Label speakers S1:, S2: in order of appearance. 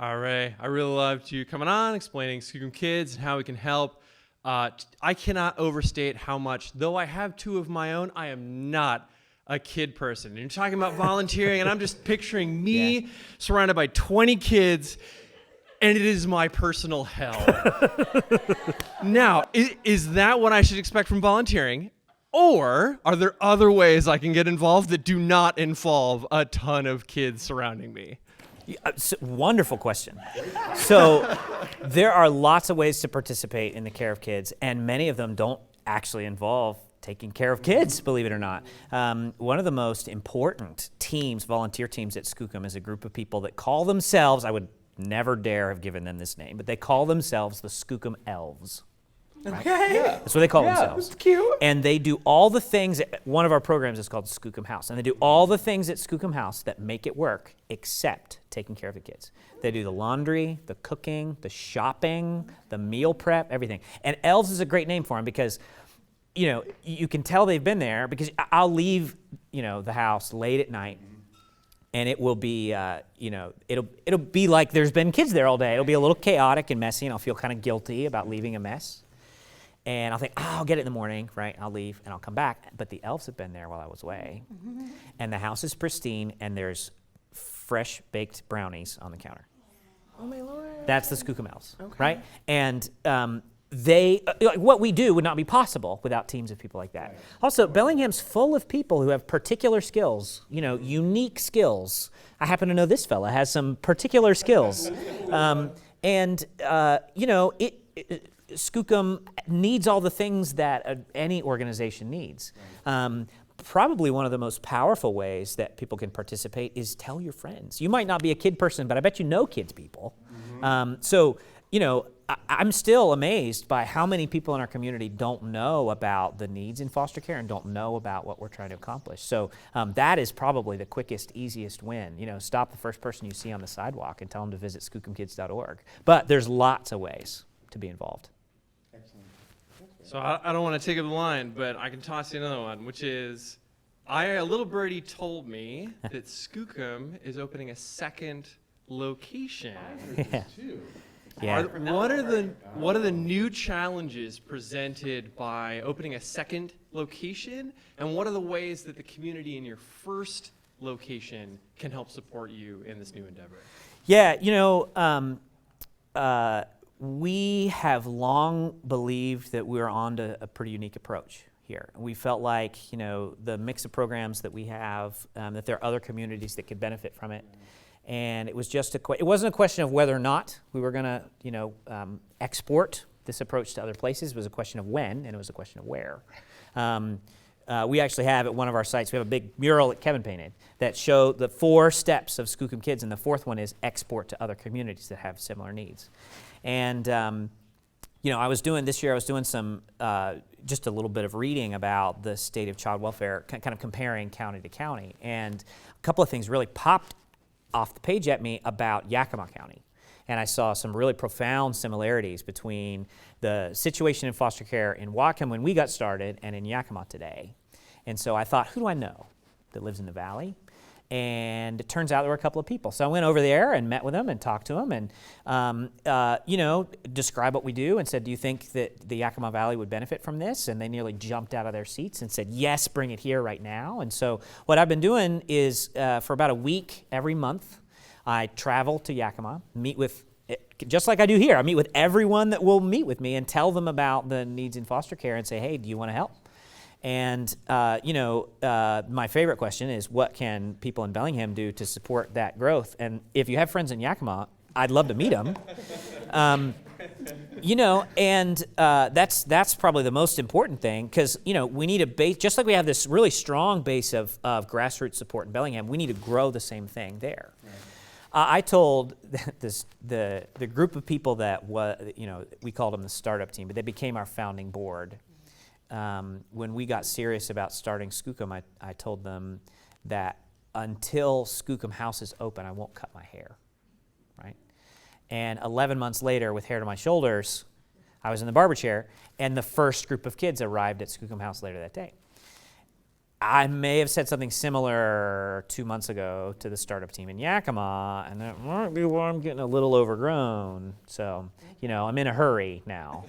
S1: All right. I really loved you coming on, explaining Skookum Kids and how we can help. I cannot overstate how much, though I have two of my own, I am not a kid person. And you're talking about volunteering, and I'm just picturing me surrounded by 20 kids, and it is my personal hell. Now, is that what I should expect from volunteering? Or are there other ways I can get involved that do not involve a ton of kids surrounding me?
S2: Wonderful question. So there are lots of ways to participate in the care of kids, and many of them don't actually involve taking care of kids, believe it or not. One of the most important teams, volunteer teams at Skookum, is a group of people that call themselves, I would never dare have given them this name, but they call themselves the Skookum Elves. Right?
S3: Okay. Yeah.
S2: That's what they call themselves.
S3: That's cute.
S2: And they do all the things, one of our programs is called Skookum House, and they do all the things at Skookum House that make it work, except taking care of the kids. They do the laundry, the cooking, the shopping, the meal prep, everything. And Elves is a great name for them because, you know, you can tell they've been there because I'll leave, you know, the house late at night, and it will be, you know, it'll be like there's been kids there all day. It'll be a little chaotic and messy, and I'll feel kind of guilty about leaving a mess. And I'll think, oh, I'll get it in the morning, right? I'll leave and I'll come back. But the elves have been there while I was away. And the house is pristine and there's fresh baked brownies on the counter.
S3: Oh my Lord.
S2: That's the Skookum Elves,
S3: Okay.
S2: right? And what we do would not be possible without teams of people like that. Right. Also, Bellingham's full of people who have particular skills, you know, unique skills. I happen to know this fella has some particular skills. You know, Skookum needs all the things that any organization needs. Probably one of the most powerful ways that people can participate is tell your friends. You might not be a kid person, but I bet you know kids people. So, you know, I'm still amazed by how many people in our community don't know about the needs in foster care and don't know about what we're trying to accomplish. So that is probably the quickest, easiest win. You know, stop the first person you see on the sidewalk and tell them to visit skookumkids.org. But there's lots of ways to be involved.
S1: So I don't want to take up the line, but I can toss you another one, which is, a little birdie told me that Skookum is opening a second location.
S2: Yeah.
S1: What are the new challenges presented by opening a second location, and what are the ways that the community in your first location can help support you in this new endeavor?
S2: Yeah, you know, we have long believed that we're on to a pretty unique approach here. We felt like, you know, the mix of programs that we have, that there are other communities that could benefit from it. And it was just it wasn't a question of whether or not we were going to, you know, export this approach to other places. It was a question of when, and it was a question of where. We actually have at one of our sites, we have a big mural that Kevin painted that show the 4 steps of Skookum Kids, and the 4th one is export to other communities that have similar needs. And, you know, this year I was doing some, just a little bit of reading about the state of child welfare, kind of comparing county to county. And a couple of things really popped off the page at me about Yakima County. And I saw some really profound similarities between the situation in foster care in Whatcom when we got started and in Yakima today. And so I thought, who do I know that lives in the valley? And it turns out there were a couple of people. So I went over there and met with them and talked to them and, you know, described what we do and said, do you think that the Yakima Valley would benefit from this? And they nearly jumped out of their seats and said, yes, bring it here right now. And so what I've been doing is for about a week every month, I travel to Yakima, meet with, just like I do here, I meet with everyone that will meet with me and tell them about the needs in foster care and say, hey, do you want to help? And, you know, my favorite question is, what can people in Bellingham do to support that growth? And if you have friends in Yakima, I'd love to meet them. You know, and that's probably the most important thing because, you know, we need a base, just like we have this really strong base of grassroots support in Bellingham, we need to grow the same thing there. Right. I told the group of people that you know, we called them the startup team, but they became our founding board. When we got serious about starting Skookum, I told them that until Skookum House is open, I won't cut my hair, right? And 11 months later, with hair to my shoulders, I was in the barber chair, and the first group of kids arrived at Skookum House later that day. I may have said something similar 2 months ago to the startup team in Yakima, and that might be why I'm getting a little overgrown. So, I'm in a hurry now.